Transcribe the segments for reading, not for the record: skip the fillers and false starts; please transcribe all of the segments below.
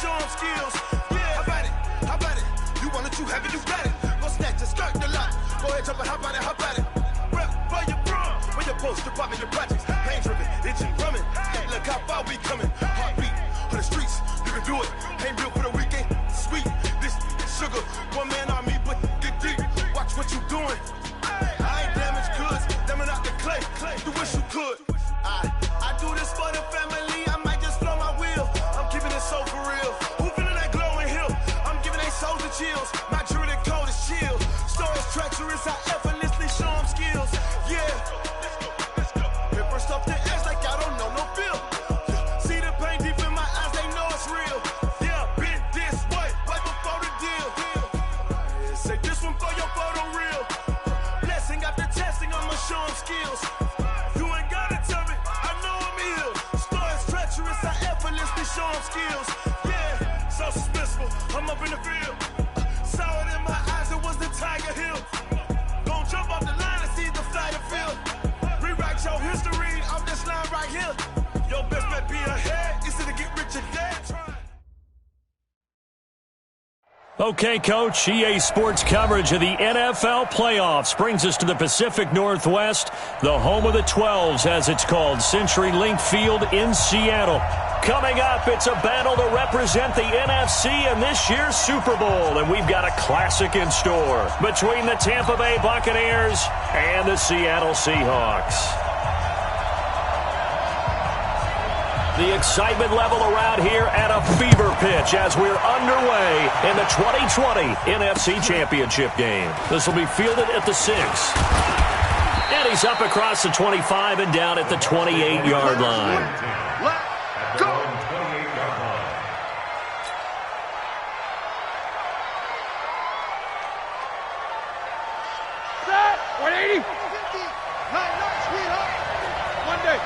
show them skills. Yeah, how about it? How about it? You want it, you have it, you got it. Go snatch it, skirt the lot. Go ahead, jump it, how about it? How about it? Rep, where you from? Where you post, your poppin', your projects. Pain driven, itching, drumming. Hey, look how far we coming. Heartbeat on the streets, you can do it. Ain't built for the weekend. Sweet, this sugar. One man army, but get deep. Watch what you doing. I ain't damaged goods, them are not the clay. You wish you could. I do this for the family. I might just blow my wheel. I'm keeping it so for real. Who feeling that glowing hill? I'm giving they souls the chills. My jewelry code is chill. Stores treacherous, I effortlessly show them skills. Yeah. Paper stuff the edge like I don't know no feel. See the pain deep in my eyes, they know it's real. Yeah, been this way, right before the deal. Say this one for your photo real. Blessing after testing, I'ma show them skills. You ain't gotta tell me, I know I'm ill. Stores treacherous, I effortlessly show them skills. Yeah, so suspenseful, I'm up in the field. Saw it in my eyes, it was the Tiger Hill. Gon' jump off the line and see the flyer field. Rewrite your history off this line right here. Your best bet be ahead, it's to get rich or dead. Okay, Coach, EA Sports coverage of the NFL playoffs brings us to the Pacific Northwest, the home of the 12s, as it's called, CenturyLink Field in Seattle. Coming up, it's a battle to represent the NFC in this year's Super Bowl, and we've got a classic in store between the Tampa Bay Buccaneers and the Seattle Seahawks. The excitement level around here at a fever pitch as we're underway in the 2020 NFC Championship game. This will be fielded at the 6. And he's up across the 25 and down at the 28-yard line. Let's go! Set! 180! Night, sweetheart! Monday!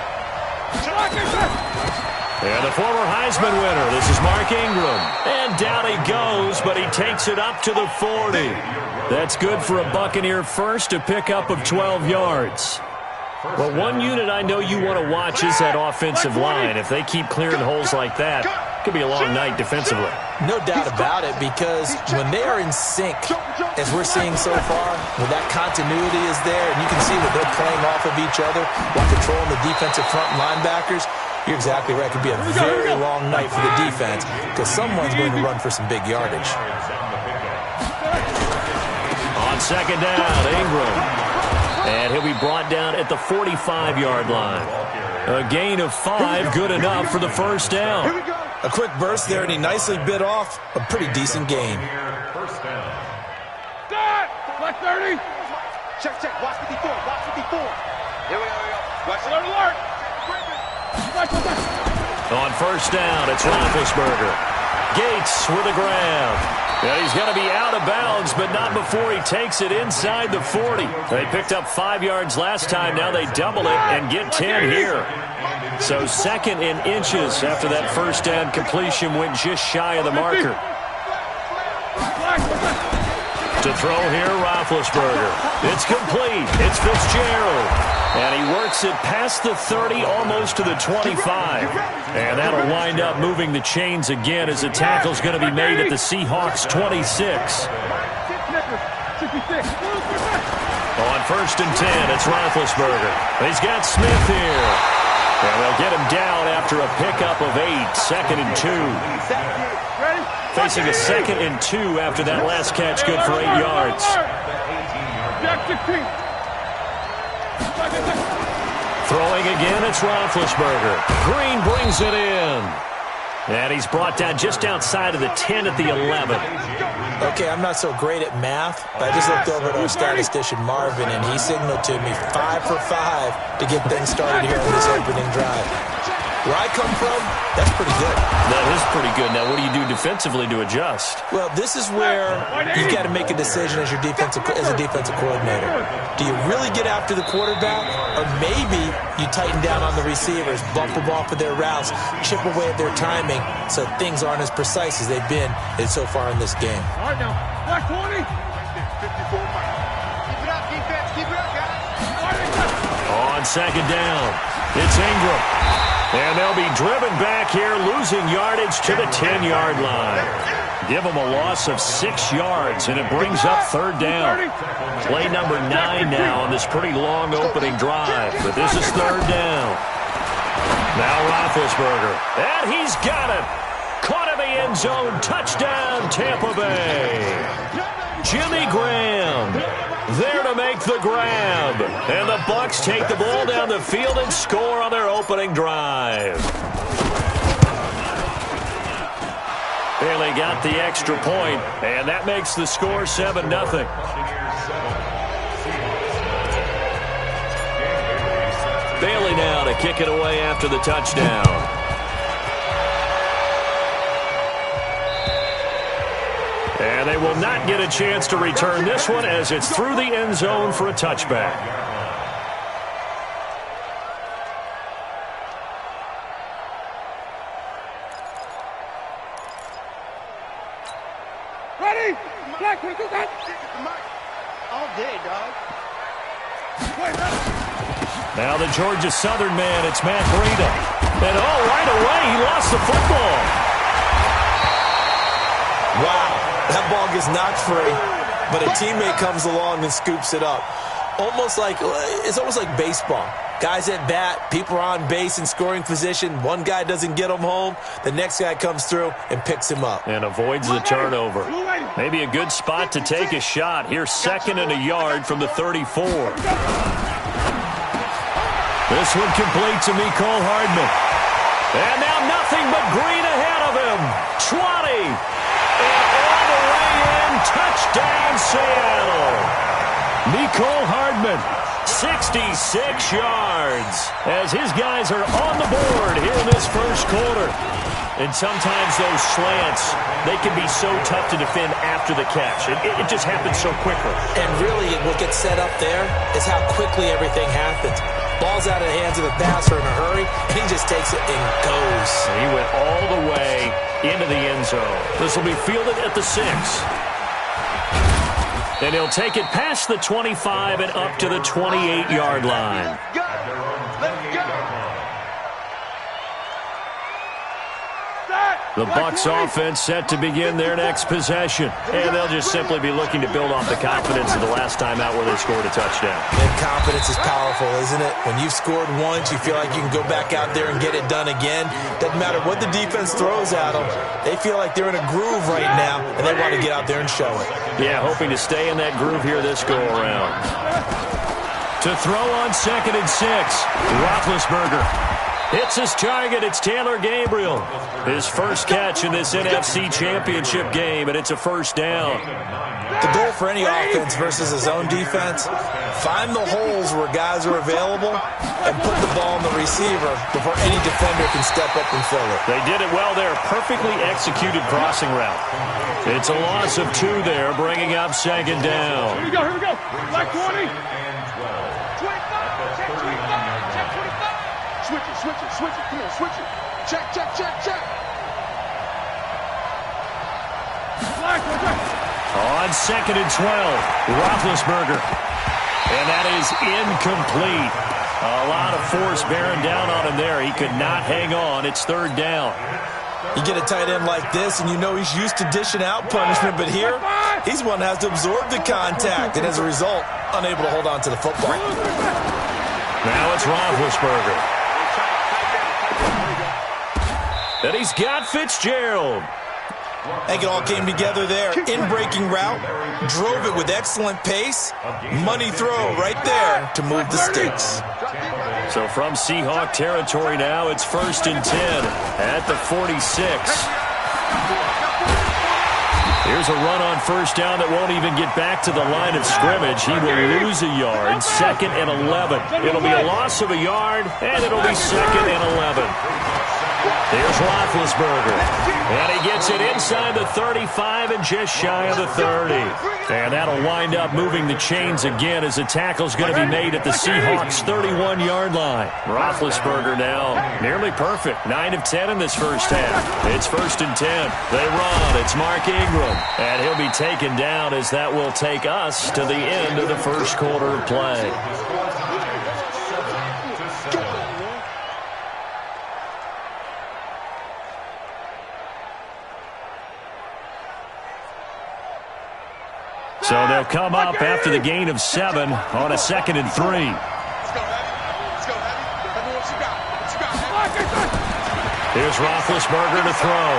And the former Heisman winner, this is Mark Ingram. And down he goes, but he takes it up to the 40. That's good for a Buccaneer first, a pickup of 12 yards. Well, one unit I know you want to watch is that offensive line. If they keep clearing holes like that, it could be a long night defensively. No doubt about it, because when they are in sync, as we're seeing so far, when that continuity is there, and you can see that they're playing off of each other while controlling the defensive front linebackers, you're exactly right. It could be a very long night for the defense because someone's going to run for some big yardage. On second down, Ingram. And he'll be brought down at the 45-yard line. A gain of 5, good enough for the first down. A quick burst there, and he nicely bit off a pretty decent gain. First down. Black 30. Check. Watch 54. Here we go. Watch alert. On first down, it's Roethlisberger. Gates with a grab. And he's going to be out of bounds, but not before he takes it inside the 40. They picked up 5 yards last time. Now they double it and get 10 here. So second in inches after that first down completion went just shy of the marker. To throw here, Roethlisberger. It's complete. It's Fitzgerald. And he works it past the 30, almost to the 25. And that'll wind up moving the chains again as the tackle's going to be made at the Seahawks' 26. On first and 10, it's Roethlisberger. He's got Smith here. And they'll get him down after a pickup of 8, second and 2. Facing a second and 2 after that last catch, good for 8 yards. Throwing again, it's Roethlisberger. Green brings it in. And he's brought down just outside of the 10 at the 11. Okay, I'm not so great at math, but I just looked over at our statistician, Marvin, and he signaled to me 5 for 5 to get things started here on this opening drive. Where I come from, that's pretty good. That is pretty good. Now, what do you do defensively to adjust? Well, this is where you've got to make a decision as a defensive coordinator. Do you really get after the quarterback, or maybe you tighten down on the receivers, bump them off of their routes, chip away at their timing, so things aren't as precise as they've been so far in this game. All right, now, black 20. 54. Keep it up, defense. Keep it up, guys. On second down, it's Ingram. And they'll be driven back here, losing yardage to the 10-yard line. Give them a loss of 6 yards, and it brings up third down. Play number 9 now on this pretty long opening drive, but this is third down. Now Roethlisberger, and he's got it. Caught in the end zone, touchdown, Tampa Bay. Jimmy Graham there to make the grab. And the Bucs take the ball down the field and score on their opening drive. Bailey got the extra point, and that makes the score 7-0. Bailey now to kick it away after the touchdown. And they will not get a chance to return this one as it's through the end zone for a touchback. Ready? Black, what is that? All day, dog. Now the Georgia Southern man, it's Matt Breida. And right away, he lost the football. Wow. That ball gets knocked free, but a teammate comes along and scoops it up. It's almost like baseball. Guys at bat, people are on base in scoring position. One guy doesn't get him home. The next guy comes through and picks him up. And avoids the turnover. Maybe a good spot to take a shot. Here's 2nd and a yard from the 34. This one complete to Mecole Hardman. And now nothing but green ahead of him. 20. Touchdown, Seattle. Mecole Hardman, 66 yards, as his guys are on the board here in this first quarter. And sometimes those slants, they can be so tough to defend after the catch. It just happens so quickly. And really, what gets set up there is how quickly everything happens. Ball's out of the hands of the passer in a hurry, he just takes it and goes. He went all the way into the end zone. This will be fielded at the 6. And he'll take it past the 25 and up to the 28-yard line. Let's go. The Bucs offense set to begin their next possession. And they'll just simply be looking to build off the confidence of the last time out where they scored a touchdown. And confidence is powerful, isn't it? When you've scored once, you feel like you can go back out there and get it done again. Doesn't matter what the defense throws at them. They feel like they're in a groove right now, and they want to get out there and show it. Yeah, hoping to stay in that groove here this go-around. To throw on 2nd and 6, Roethlisberger. Hits his target. It's Taylor Gabriel. His first catch in this NFC Championship game, and it's a first down. The goal for any offense versus his own defense, find the holes where guys are available and put the ball on the receiver before any defender can step up and fill it. They did it well there. Perfectly executed crossing route. It's a loss of 2 there, bringing up 2nd down. Here we go. Black 20. 25. Check 25. Check 25. Switch it. Come on, switch it. Check. Black, On 2nd and 12, Roethlisberger. And that is incomplete. A lot of force bearing down on him there. He could not hang on. It's 3rd down. You get a tight end like this, and you know he's used to dishing out punishment, but here, he's one that has to absorb the contact, and as a result, unable to hold on to the football. Now it's Roethlisberger. And he's got Fitzgerald. I think it all came together there. In-breaking route, drove it with excellent pace. Money throw right there to move the sticks. So from Seahawk territory now, it's 1st and 10 at the 46. Here's a run on first down that won't even get back to the line of scrimmage. He will lose a yard. 2nd and 11. It'll be a loss of a yard, and it'll be 2nd and 11. There's Roethlisberger. And he gets it inside the 35 and just shy of the 30. And that'll wind up moving the chains again as the tackle's going to be made at the Seahawks' 31-yard line. Roethlisberger now nearly perfect. 9 of 10 in this first half. It's 1st and 10. They run. It's Mark Ingram. And he'll be taken down as that will take us to the end of the first quarter of play. So they'll come up after the gain of 7 on a 2nd and 3. Let's go, Heavy. Let's go, Heavy. Tell me what you got. What you got, Heavy? Here's Roethlisberger to throw.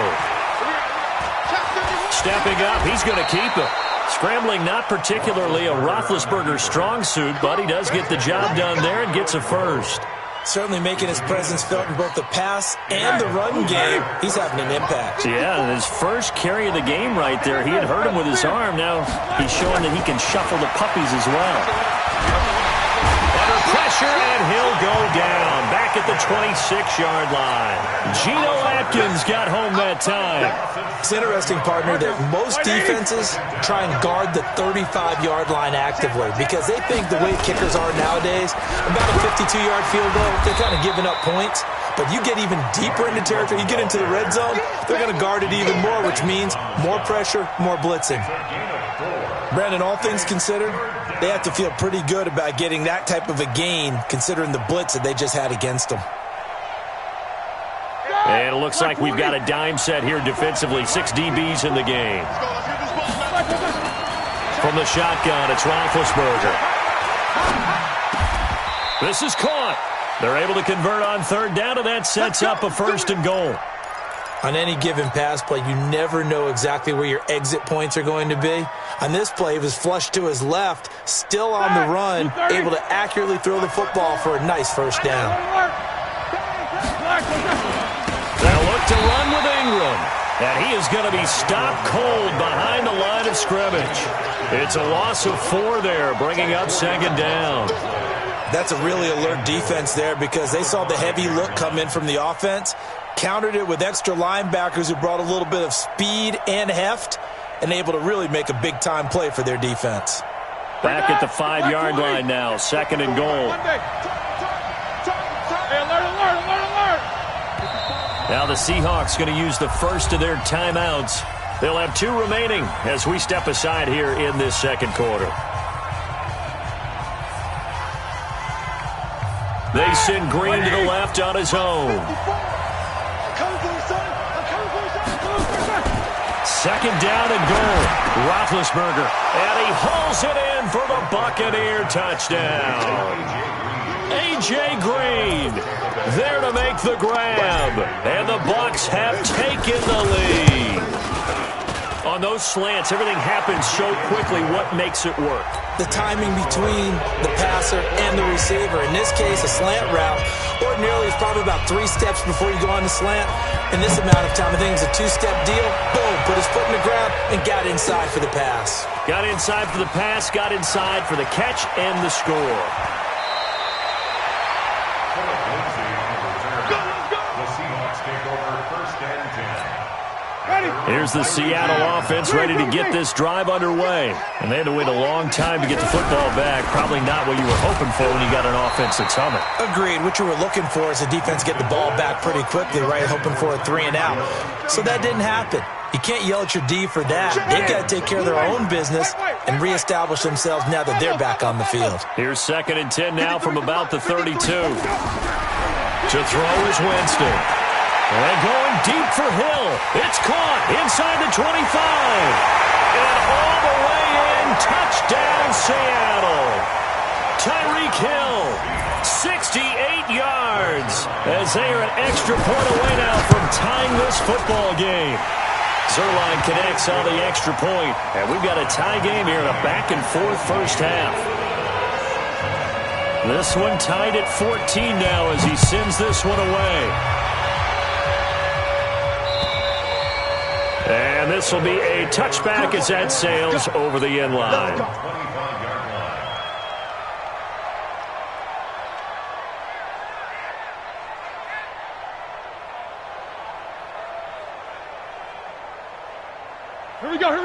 Stepping up, he's going to keep it. Scrambling, not particularly a Roethlisberger strong suit, but he does get the job done there and gets a first. Certainly making his presence felt in both the pass and the run game. He's having an impact. Yeah, his first carry of the game right there. He had hurt him with his arm. Now he's showing that he can shuffle the puppies as well. Under pressure, and he'll go down. Back at the 26-yard line. Geno Atkins got home that time. It's interesting, partner, that most defenses try and guard the 35-yard line actively because they think the way kickers are nowadays, about a 52-yard field goal, they're kind of giving up points. But you get even deeper into territory, you get into the red zone, they're going to guard it even more, which means more pressure, more blitzing. Brandon, all things considered, they have to feel pretty good about getting that type of a gain considering the blitz that they just had against them. And it looks like we've got a dime set here defensively. 6 DBs in the game. From the shotgun, it's Roethlisberger. This is caught. They're able to convert on 3rd down, and that sets up a 1st and goal. On any given pass play, you never know exactly where your exit points are going to be. On this play, he was flushed to his left, still on the run, able to accurately throw the football for a nice 1st down. They'll look to run with Ingram. And he is going to be stopped cold behind the line of scrimmage. It's a loss of 4 there, bringing up 2nd down. That's a really alert defense there because they saw the heavy look come in from the offense, countered it with extra linebackers who brought a little bit of speed and heft, and able to really make a big-time play for their defense. Back at the 5-yard line now, 2nd and goal. Now the Seahawks going to use the first of their timeouts. They'll have 2 remaining as we step aside here in this 2nd quarter. They send Green to the left on his own. 2nd down and goal. Roethlisberger, and he hauls it in for the Buccaneer touchdown. A.J. Green there to make the grab, and the Bucs have taken the lead. On those slants, everything happens so quickly. What makes it work? The timing between the passer and the receiver. In this case, a slant route ordinarily is probably about 3 steps before you go on the slant. In this amount of time, I think it's a 2-step deal. Boom, put his foot in the ground and got inside for the pass. Got inside for the pass, got inside for the catch and the score. Here's the Seattle offense ready to get this drive underway. And they had to wait a long time to get the football back. Probably not what you were hoping for when you got an offense that's humming. Agreed. What you were looking for is the defense get the ball back pretty quickly, right? Hoping for a 3 and out. So that didn't happen. You can't yell at your D for that. They've got to take care of their own business and reestablish themselves now that they're back on the field. Here's 2nd and 10 now from about the 32. To throw is Winston. And going deep for Hill. It's caught inside the 25. And all the way in. Touchdown, Seattle. Tyreek Hill, 68 yards. As they are an extra point away now from tying this football game. Zerline connects on the extra point. And we've got a tie game here in a back-and-forth 1st half. This one tied at 14 now as he sends this one away. And this will be a touchback as that sails over the end line.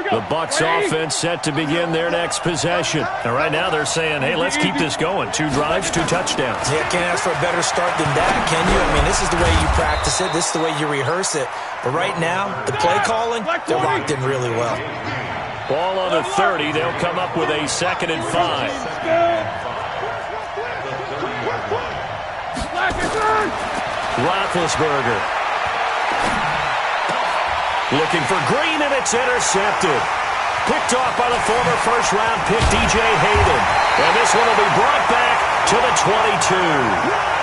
The Bucs offense set to begin their next possession. And right now they're saying, hey, let's keep this going. 2 drives, 2 touchdowns. Yeah, can't ask for a better start than that, can you? I mean, this is the way you practice it. This is the way you rehearse it. But right now, the play calling, they're locked in really well. Ball on the 30. They'll come up with a 2nd and 5. Roethlisberger. Looking for Green, and it's intercepted. Picked off by the former first-round pick, DJ Hayden. And this one will be brought back to the 22.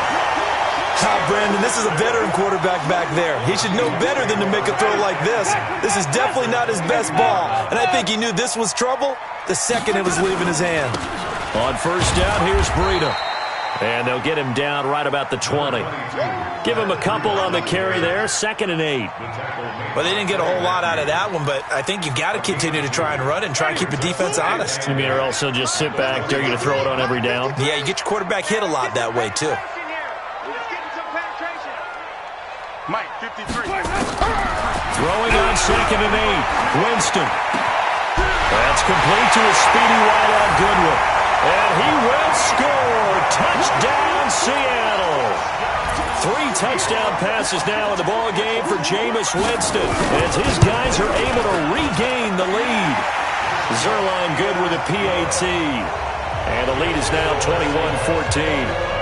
Brandon, this is a veteran quarterback back there. He should know better than to make a throw like this. This is definitely not his best ball. And I think he knew this was trouble the second it was leaving his hand. On first down, here's Breida. And they'll get him down right about the 20. Give him a couple on the carry there, 2nd and 8. Well, they didn't get a whole lot out of that one, but I think you've got to continue to try and run it and try and keep the defense honest. You mean, or else they'll just sit back, dare you to throw it on every down? Yeah, you get your quarterback hit a lot that way, too. Mike, 53. Throwing on 2nd and 8. Winston. That's complete to a speedy wideout Goodwin. And he will score. Touchdown, Seattle. 3 touchdown passes now in the ball game for Jameis Winston, as his guys are able to regain the lead. Zerline good with a PAT. And the lead is now 21-14.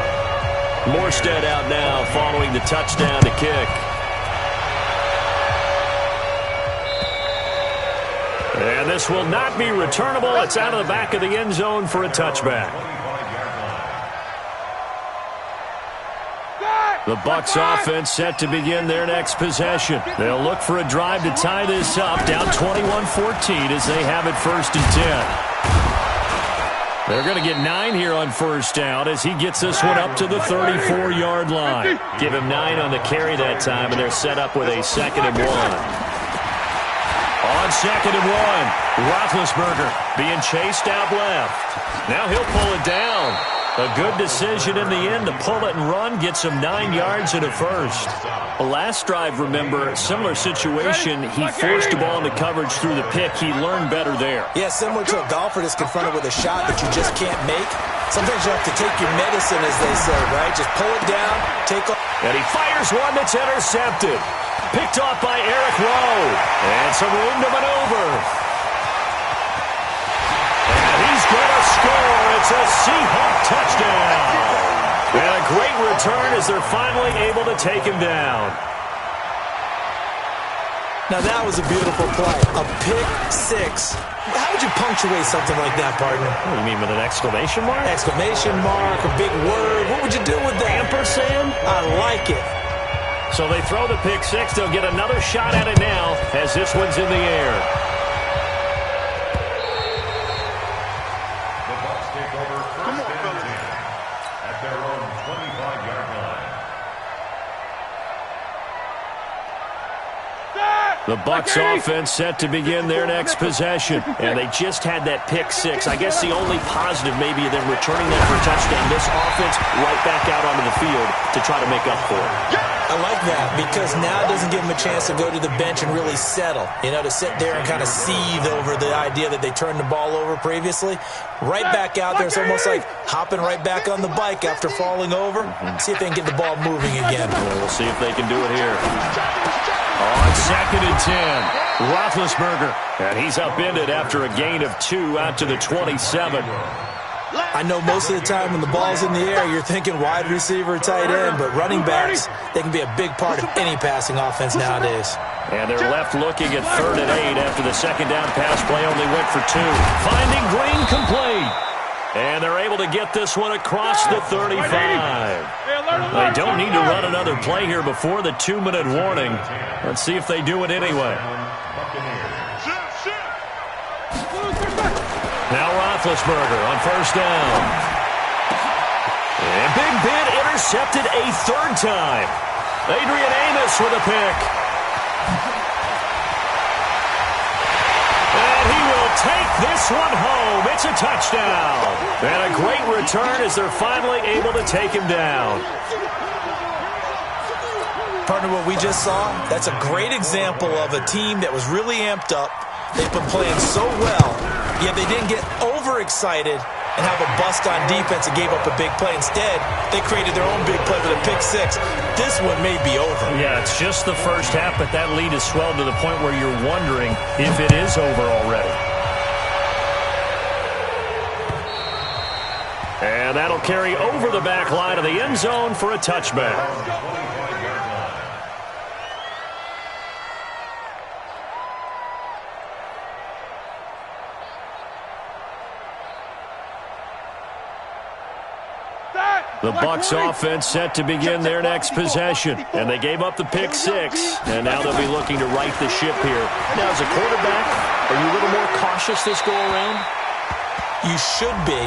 Morstead out now following the touchdown to kick. And this will not be returnable. It's out of the back of the end zone for a touchback. The Bucs offense set to begin their next possession. They'll look for a drive to tie this up, down 21-14 as they have it 1st and 10. They're going to get 9 here on first down as he gets this one up to the 34-yard line. Give him 9 on the carry that time, and they're set up with a 2nd and 1. On 2nd and 1, Roethlisberger being chased out left. Now he'll pull it down. A good decision in the end to pull it and run, gets him 9 yards and a first. Last drive, remember, similar situation. He forced the ball into coverage through the pick. He learned better there. Yeah, similar to a golfer that's confronted with a shot that you just can't make. Sometimes you have to take your medicine, as they say, right? Just pull it down, take off. And he fires one that's intercepted. Picked off by Eric Rowe. And some room to maneuver. And he's going to score. It's a Seahawk touchdown. And a great return as they're finally able to take him down. Now that was a beautiful play. A pick 6. How would you punctuate something like that, partner? What do you mean, with an exclamation mark? Exclamation mark, a big word. What would you do with that? Ampersand? I like it. So they throw the pick 6. They'll get another shot at it now as this one's in the air. The Bucs offense set to begin their next possession. And they just had that pick 6. I guess the only positive maybe of them returning that for a touchdown. This offense right back out onto the field to try to make up for it. I like that because now it doesn't give them a chance to go to the bench and really settle. You know, to sit there and kind of seethe over the idea that they turned the ball over previously. Right back out there. It's almost like hopping right back on the bike after falling over. See if they can get the ball moving again. Well, we'll see if they can do it here. On 2nd and 10, Roethlisberger. And he's upended after a gain of 2 out to the 27. I know most of the time when the ball's in the air, you're thinking wide receiver, tight end, but running backs, they can be a big part of any passing offense nowadays. And they're left looking at 3rd and 8 after the second down pass play only went for 2. Finding Green complete. And they're able to get this one across the 35. They don't need to run another play here before the 2-minute warning. Let's see if they do it anyway. Now Roethlisberger on first down. And Big Ben intercepted a 3rd time. Adrian Amos with a pick. And he will take this one home. It's a touchdown. And a great return as they're finally able to take him down. Partner, what we just saw, that's a great example of a team that was really amped up. They've been playing so well, yet they didn't get overexcited and have a bust on defense and gave up a big play. Instead, they created their own big play with a pick 6. This one may be over. Yeah, it's just the first half, but that lead has swelled to the point where you're wondering if it is over already. And that'll carry over the back line of the end zone for a touchback. The Bucks offense set to begin their next possession. And they gave up the pick 6. And now they'll be looking to right the ship here. Now, as a quarterback, are you a little more cautious this go around? You should be,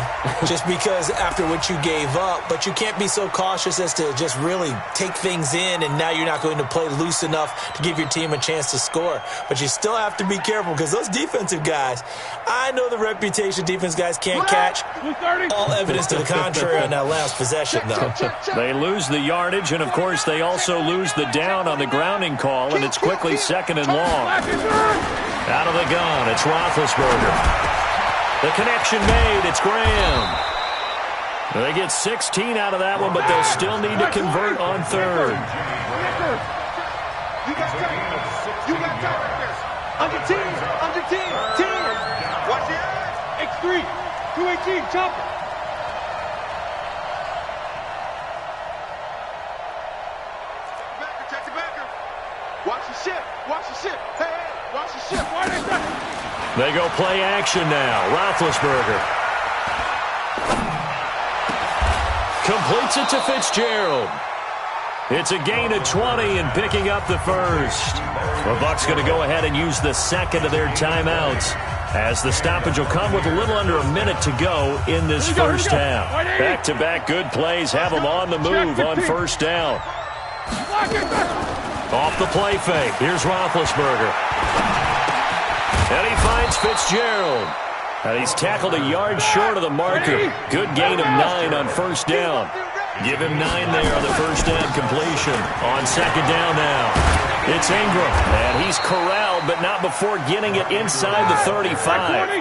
just because after what you gave up, but you can't be so cautious as to just really take things in, and now you're not going to play loose enough to give your team a chance to score. But you still have to be careful, because those defensive guys, I know the reputation defense guys can't catch. All evidence to the contrary on that last possession, though. They lose the yardage, and, of course, they also lose the down on the grounding call, and it's quickly 2nd and long. Out of the gun, it's Roethlisberger. The connection made. It's Graham. They get 16 out of that one, but they'll still need to convert on 3rd. You got time right there. Under 10. Watch the eyes. X3. 218. Chopper. Check the backer. Watch the ship. Hey, watch the ship. Why they ducking? They go play action now. Roethlisberger completes it to Fitzgerald. It's a gain of 20 and picking up the first. The Bucs going to go ahead and use the second of their timeouts, as the stoppage will come with a little under a minute to go in this first half. Back-to-back good plays have them on the move on first down. Off the play fake. Here's Roethlisberger. And he finds Fitzgerald. And he's tackled a yard short of the marker. Good gain of 9 on first down. Give him 9 there on the first down completion. On second down now, it's Ingram. And he's corralled, but not before getting it inside the 35.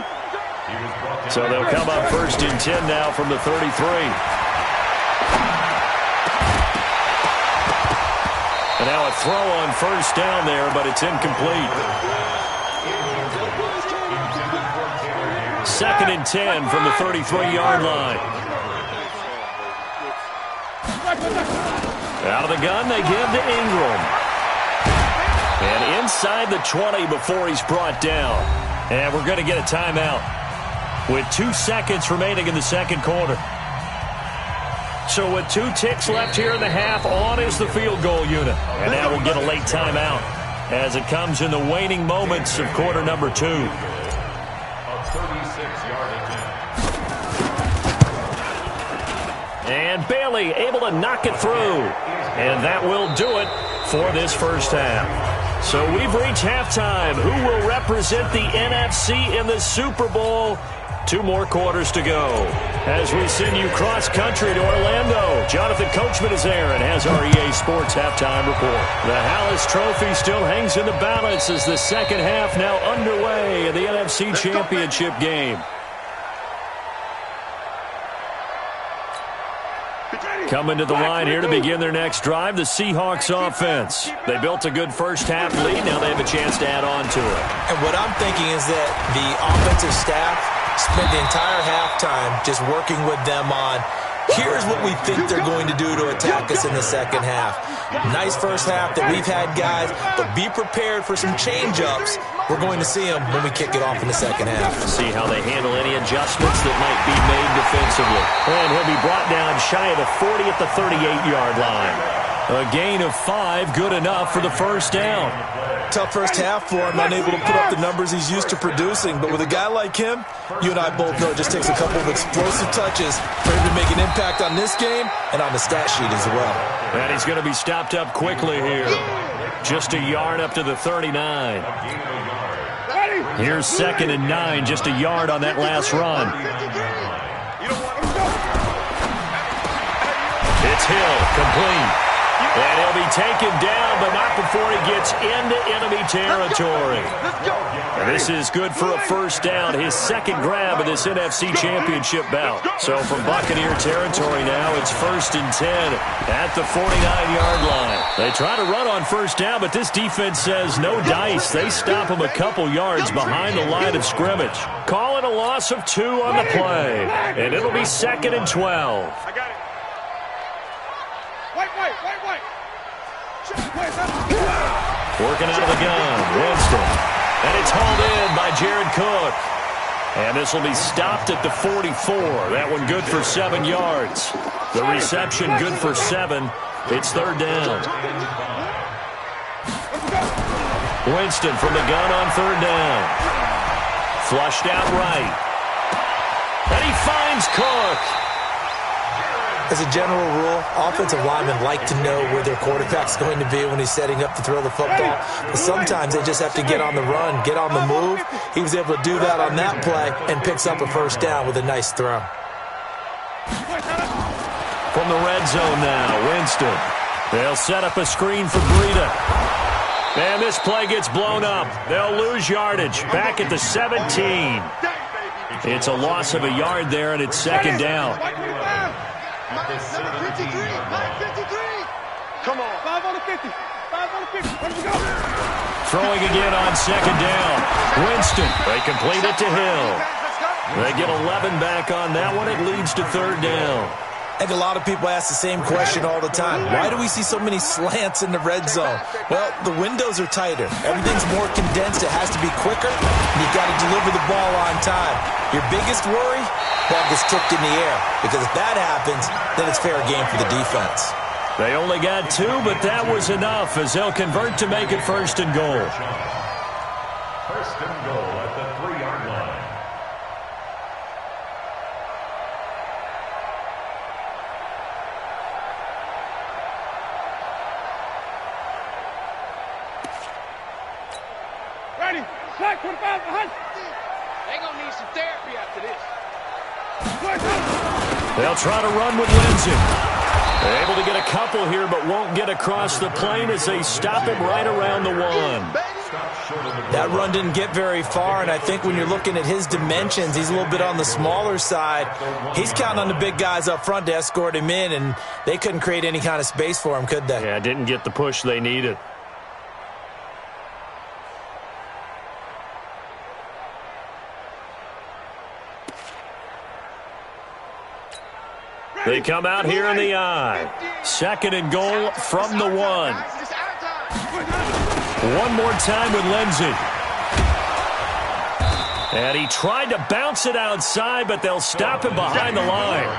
So they'll come up 1st and 10 now from the 33. And now a throw on first down there, but it's incomplete. 2nd and 10 from the 33-yard line. Out of the gun, they give to Ingram. And inside the 20 before he's brought down. And we're going to get a timeout with 2 seconds remaining in the second quarter. So with 2 ticks left here in the half, on is the field goal unit. And now we'll get a late timeout as it comes in the waning moments of quarter number 2. And Bailey able to knock it through. And that will do it for this first half. So we've reached halftime. Who will represent the NFC in the Super Bowl? 2 more quarters to go. As we send you cross-country to Orlando, Jonathan Coachman is there and has our EA Sports halftime report. The Hallis Trophy still hangs in the balance as the second half now underway in the NFC Championship game. Coming to the line here to begin their next drive, the Seahawks offense. They built a good first half lead. Now they have a chance to add on to it. And what I'm thinking is that the offensive staff spent the entire halftime just working with them on, here's what we think they're going to do to attack us in the second half. Nice first half that we've had, guys, but be prepared for some change-ups. We're going to see them when we kick it off in the second half. See how they handle any adjustments that might be made defensively. And he'll be brought down shy of the 40 at the 38-yard line. A gain of 5, good enough for the first down. Tough first half for him, unable to put up the numbers he's used to producing. But with a guy like him, you and I both know it just takes a couple of explosive touches for him to make an impact on this game and on the stat sheet as well. And he's going to be stopped up quickly here. Just a yard up to the 39. Here's 2nd and 9, just a yard on that last run. It's Hill, complete. And he'll be taken down, but not before he gets into enemy territory. And this is good for a first down, his second grab of this NFC Championship bout. So from Buccaneer territory now, it's 1st and 10 at the 49-yard line. They try to run on first down, but this defense says no dice. They stop him a couple yards behind the line of scrimmage. Call it a loss of 2 on the play. And it'll be 2nd and 12. I got it. Working out of the gun, Winston. And it's hauled in by Jared Cook. And this will be stopped at the 44. That one good for 7 yards. The reception good for 7. It's third down. Winston from the gun on third down. Flushed out right. And he finds Cook. As a general rule, offensive linemen like to know where their quarterback's going to be when he's setting up to throw the football. But sometimes they just have to get on the run, get on the move. He was able to do that on that play and picks up a first down with a nice throw. From the red zone now, Winston. They'll set up a screen for Breida. And this play gets blown up. They'll lose yardage. Back at the 17. It's a loss of a yard there, and it's second down. Number 53. Come on. 5 on the 50. 5 on the 50. Where we go? Throwing again on second down. Winston. They complete it to Hill. They get 11 back on that one. It leads to third down. I think a lot of people ask the same question all the time. Why do we see so many slants in the red zone? Well, the windows are tighter. Everything's more condensed. It has to be quicker, and you've got to deliver the ball on time. Your biggest worry? Ball gets tipped in the air, because if that happens, then it's fair game for the defense. They only got 2, but that was enough as they'll convert to make it first and goal. First and goal at the 3-yard line. Ready. Slack 25 behind. They gonna need some therapy after this. They'll try to run with Lindsay. They're able to get a couple here, but won't get across the plane as they stop him right around the 1. That run didn't get very far, and I think when you're looking at his dimensions, he's a little bit on the smaller side. He's counting on the big guys up front to escort him in, and they couldn't create any kind of space for him, could they? Yeah, didn't get the push they needed. They come out here in the I. Second and goal from the 1. One more time with Lindsay. And he tried to bounce it outside, but they'll stop him behind the line.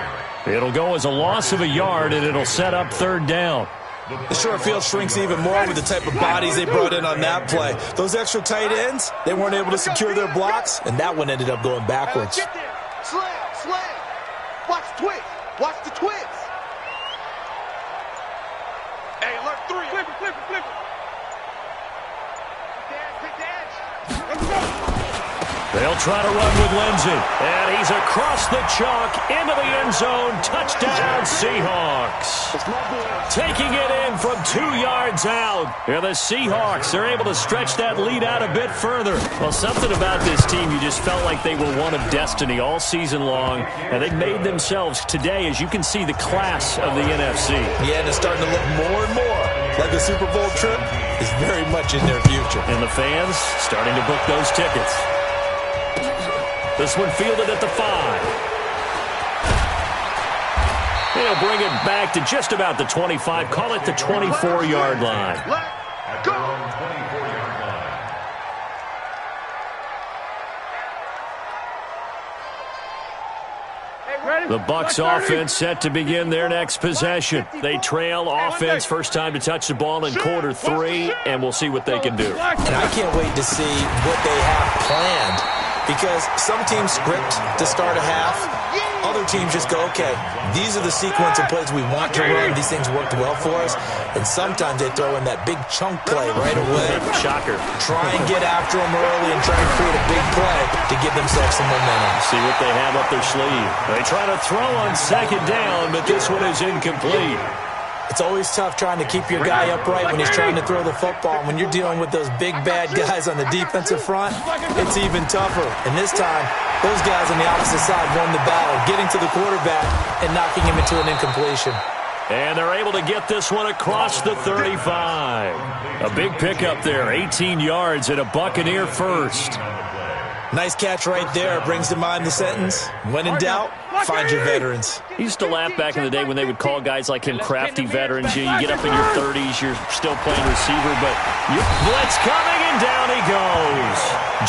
It'll go as a loss of a yard, and it'll set up third down. The short field shrinks even more with the type of bodies they brought in on that play. Those extra tight ends, they weren't able to secure their blocks, and that one ended up going backwards. Slam. Watch the twist. Watch the twist. Hey, alert 3. Flip it. Pick the edge. Let's go. They'll try to run with Lindsay. And he's across the chalk into the end zone. Touchdown, Seahawks. Taking it in from 2 yards out. And the Seahawks, they're able to stretch that lead out a bit further. Well, something about this team, you just felt like they were one of destiny all season long. And they made themselves today, as you can see, the class of the NFC. Yeah, and it's starting to look more and more like the Super Bowl trip is very much in their future. And the fans starting to book those tickets. This one fielded at the 5. They'll bring it back to just about the 25. Call it the 24-yard line. At their own 24-yard line. The Bucs offense set to begin their next possession. They trail offense, first time to touch the ball in quarter 3, and we'll see what they can do. And I can't wait to see what they have planned. Because some teams script to start a half. Other teams just go, okay, these are the sequence of plays we want to run. These things worked well for us. And sometimes they throw in that big chunk play right away. Shocker. Try and get after them early and try and create a big play to give themselves some momentum. See what they have up their sleeve. They try to throw on second down, but this one is incomplete. It's always tough trying to keep your guy upright when he's trying to throw the football. When you're dealing with those big, bad guys on the defensive front, it's even tougher. And this time, those guys on the opposite side won the battle, getting to the quarterback and knocking him into an incompletion. And they're able to get this one across the 35. A big pickup there, 18 yards and a Buccaneer first. Nice catch right there. Brings to mind the sentence, when in doubt, find your veterans. He used to laugh back in the day when they would call guys like him crafty veterans. You get up in your 30s, you're still playing receiver, but blitz coming And down he goes.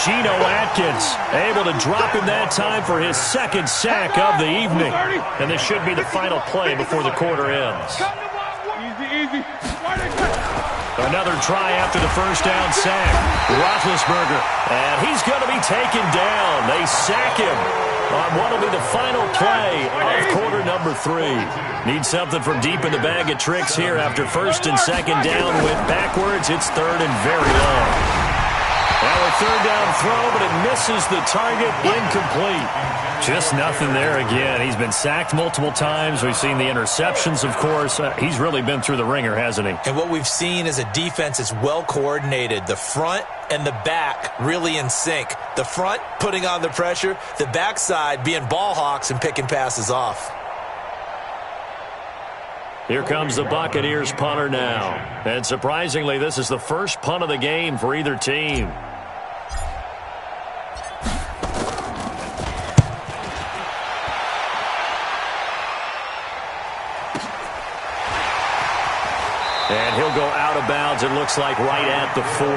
Geno Atkins able to drop him that time for his second sack of the evening. And this should be the final play before the quarter ends. Easy. Another try after the first down sack. Roethlisberger, and he's going to be taken down. They sack him on what will be the final play of quarter number 3. Need something from deep in the bag of tricks here after first and second down went backwards. It's third and very long. Now a third down throw, but it misses the target, incomplete. Just nothing there again. He's been sacked multiple times. We've seen the interceptions, of course. He's really been through the ringer, hasn't he? And what we've seen is a defense that's well coordinated. The front and the back really in sync. The front putting on the pressure, the backside being ball hawks and picking passes off. Here comes the Buccaneers punter now. And surprisingly, this is the first punt of the game for either team. And he'll go out of bounds, it looks like, right at the 40.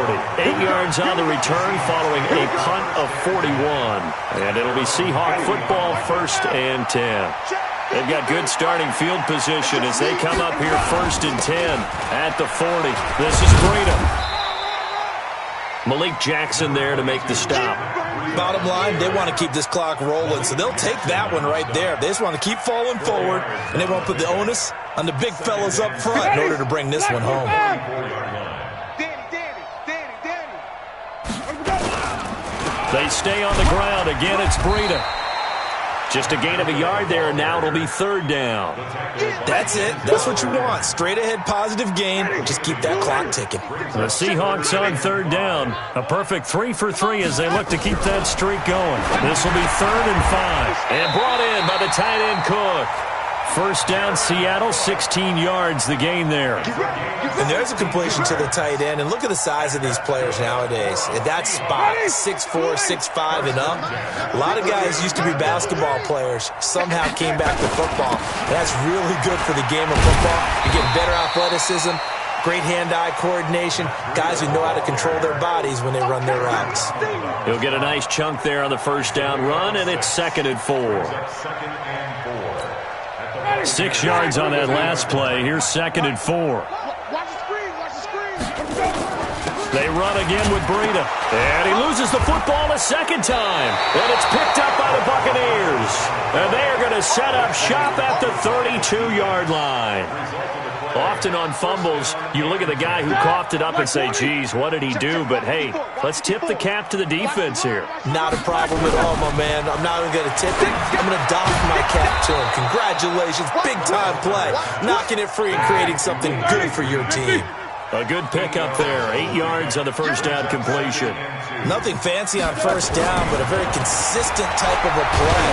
8 yards on the return following a punt of 41. And it'll be Seahawk football, 1st and 10. They've got good starting field position as they come up here 1st and 10 at the 40. This is Breida. Malik Jackson there to make the stop. Bottom line, they want to keep this clock rolling, so they'll take that one right there. They just want to keep falling forward, and they want to put the onus on the big fellas up front in order to bring this one home. They stay on the ground. Again, it's Breida. Just a gain of a yard there, and now it'll be 3rd down. That's it. That's what you want. Straight ahead positive gain. Just keep that clock ticking. The Seahawks on 3rd down. A perfect 3 for 3 as they look to keep that streak going. This will be 3rd and 5. And brought in by the tight end Cook. First down, Seattle, 16 yards, the gain there. And there's a completion to the tight end. And look at the size of these players nowadays. At that spot, 6'4", 6'5", and up. A lot of guys used to be basketball players, somehow came back to football. And that's really good for the game of football. You're getting better athleticism, great hand-eye coordination, guys who know how to control their bodies when they run their routes. He'll get a nice chunk there on the first down run, and it's 2nd and 4. 6 yards on that last play. Here's 2nd and 4. They run again with Breida. And he loses the football a second time. And it's picked up by the Buccaneers. And they are going to set up shop at the 32-yard line. Often on fumbles, you look at the guy who coughed it up and say, geez, what did he do? But, hey, let's tip the cap to the defense here. Not a problem at all, my man. I'm not even going to tip it. I'm going to doff my cap to him. Congratulations. Big-time play. Knocking it free and creating something good for your team. A good pickup there. 8 yards on the first down completion. Nothing fancy on first down, but a very consistent type of a play.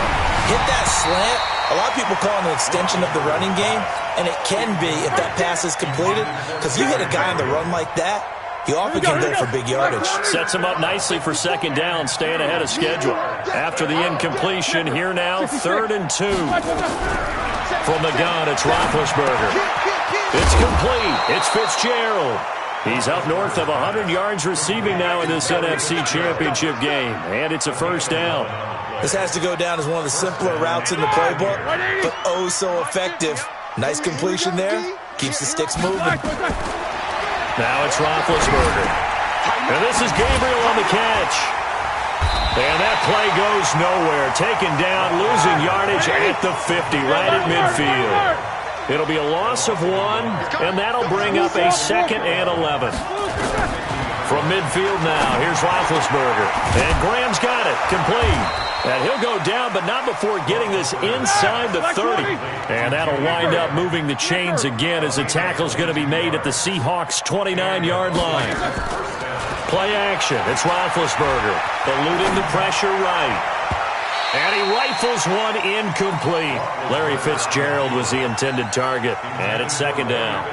Hit that slant. A lot of people call it an extension of the running game, and it can be if that pass is completed, because you hit a guy on the run like that, he often can go for big yardage. Sets him up nicely for 2nd down, staying ahead of schedule. After the incompletion, here now, 3rd and 2. From the gun, it's Roethlisberger. It's complete. It's Fitzgerald. He's up north of 100 yards receiving now in this NFC Championship game, and it's a first down. This has to go down as one of the simpler routes in the playbook, but oh so effective. Nice completion there. Keeps the sticks moving. Now it's Roethlisberger. And this is Gabriel on the catch. And that play goes nowhere. Taken down, losing yardage at the 50, right at midfield. It'll be a loss of 1, and that'll bring up a 2nd and 11. From midfield now, here's Roethlisberger. And Graham's got it, complete. And he'll go down, but not before getting this inside the 30. And that'll wind up moving the chains again as the tackle's going to be made at the Seahawks' 29-yard line. Play action. It's Roethlisberger. Eluding the pressure right. And he rifles one incomplete. Larry Fitzgerald was the intended target. And it's 2nd down.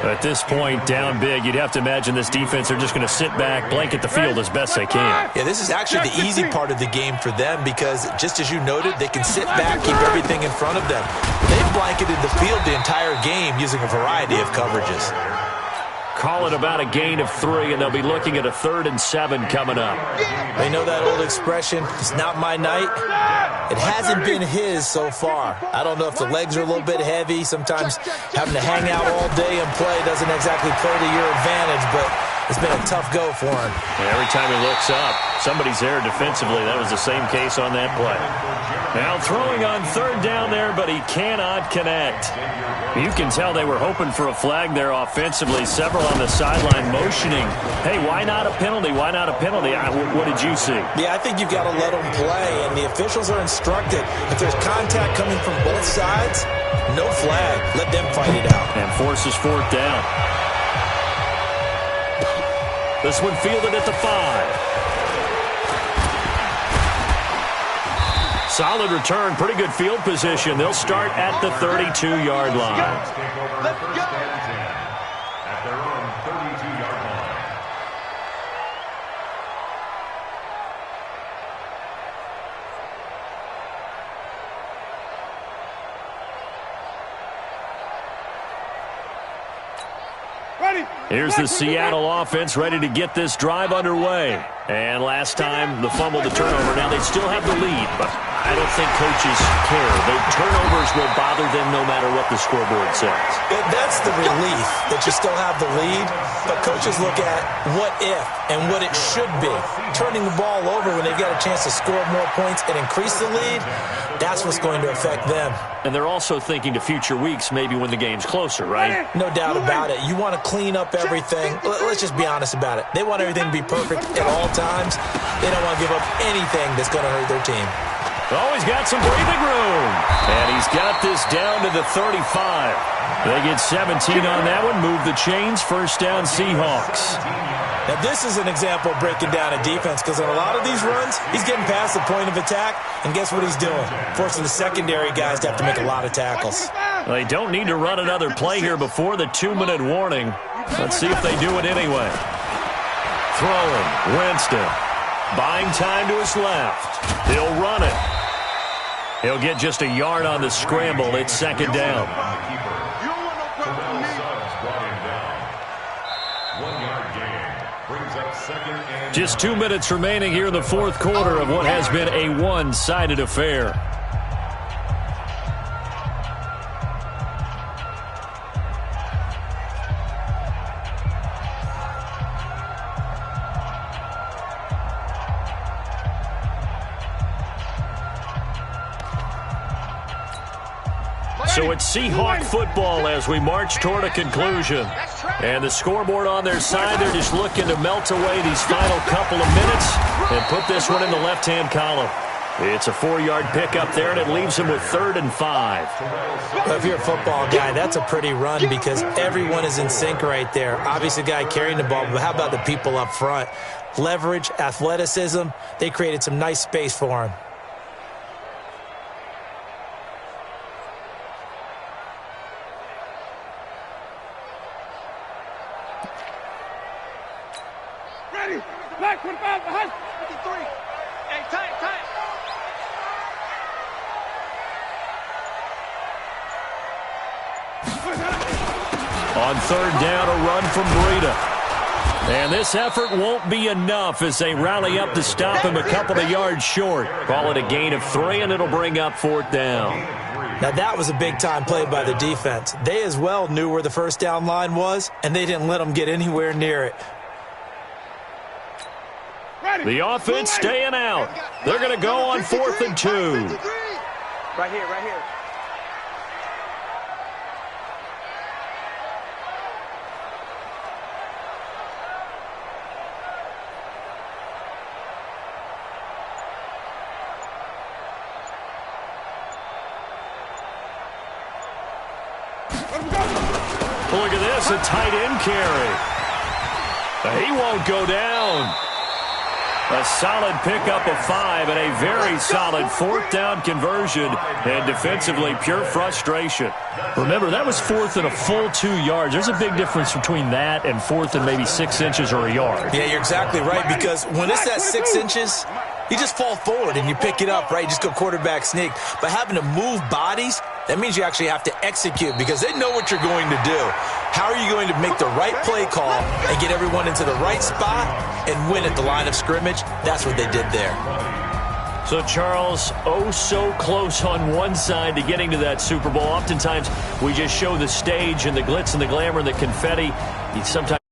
At this point, down big, you'd have to imagine this defense are just going to sit back, blanket the field as best they can. Yeah, this is actually the easy part of the game for them because, just as you noted, they can sit back, keep everything in front of them. They've blanketed the field the entire game using a variety of coverages. call it about a gain of 3, and they'll be looking at a 3rd and 7 coming up. They know that old expression, it's not my night. It hasn't been his so far. I don't know if the legs are a little bit heavy. Sometimes having to hang out all day and play doesn't exactly play to your advantage, but it's been a tough go for him. And every time he looks up, somebody's there defensively. That was the same case on that play. Now throwing on 3rd down there, but he cannot connect. You can tell they were hoping for a flag there offensively. Several on the sideline motioning. Hey, why not a penalty? Why not a penalty? What did you see? Yeah, I think you've got to let them play, and the officials are instructed. If there's contact coming from both sides, no flag. Let them fight it out. And forces 4th down. This one fielded at the 5. Solid return, pretty good field position. They'll start at the 32-yard line. Let's go. At their own 32-yard line. Ready. Here's the Seattle offense ready to get this drive underway. And last time, the fumble, the turnover. Now they still have the lead, but I don't think coaches care. The turnovers will bother them no matter what the scoreboard says. That's the relief that you still have the lead, but coaches look at what if and what it should be. Turning the ball over when they've got a chance to score more points and increase the lead, that's what's going to affect them. And they're also thinking to future weeks, maybe when the game's closer, right? No doubt about it. You want to clean up everything. Let's just be honest about it. They want everything to be perfect at all times. They don't want to give up anything that's going to hurt their team. Oh, he's got some breathing room. And he's got this down to the 35. They get 17 on that one. Move the chains. 1st down, Seahawks. Now, this is an example of breaking down a defense because on a lot of these runs, he's getting past the point of attack, and guess what he's doing? Forcing the secondary guys to have to make a lot of tackles. They don't need to run another play here before the 2-minute warning. Let's see if they do it anyway. Throwing, Winston. Buying time to his left. He'll run it. He'll get just a yard on the scramble. It's 2nd down. Just 2 minutes remaining here in the 4th quarter of what has been a one-sided affair. So it's Seahawk football as we march toward a conclusion. And the scoreboard on their side, they're just looking to melt away these final couple of minutes and put this one in the left-hand column. It's a 4-yard pickup there, and it leaves them with 3rd and 5. Well, if you're a football guy, that's a pretty run because everyone is in sync right there. Obviously, the guy carrying the ball, but how about the people up front? Leverage, athleticism, they created some nice space for him. Ready. Black 25 behind. 53. Hey, tight. On 3rd down, a run from Breida. And this effort won't be enough as they rally up to stop him a couple of yards short. Call it a gain of 3, and it'll bring up 4th down. Now, that was a big-time play by the defense. They as well knew where the 1st down line was, and they didn't let them get anywhere near it. The offense staying out. They're going to go on 4th and 2. Right here. Look at this, a tight end carry. He won't go down. A solid pickup of 5 and a very solid 4th down conversion, and defensively pure frustration. Remember, that was 4th and a full 2 yards. There's a big difference between that and 4th and maybe 6 inches or a yard. Yeah, you're exactly right, because when it's at 6 inches, you just fall forward and you pick it up, right? You just go quarterback sneak. But having to move bodies, that means you actually have to execute because they know what you're going to do. How are you going to make the right play call and get everyone into the right spot and win at the line of scrimmage? That's what they did there. So, Charles, oh so close on one side to getting to that Super Bowl. Oftentimes, we just show the stage and the glitz and the glamour and the confetti. Sometimes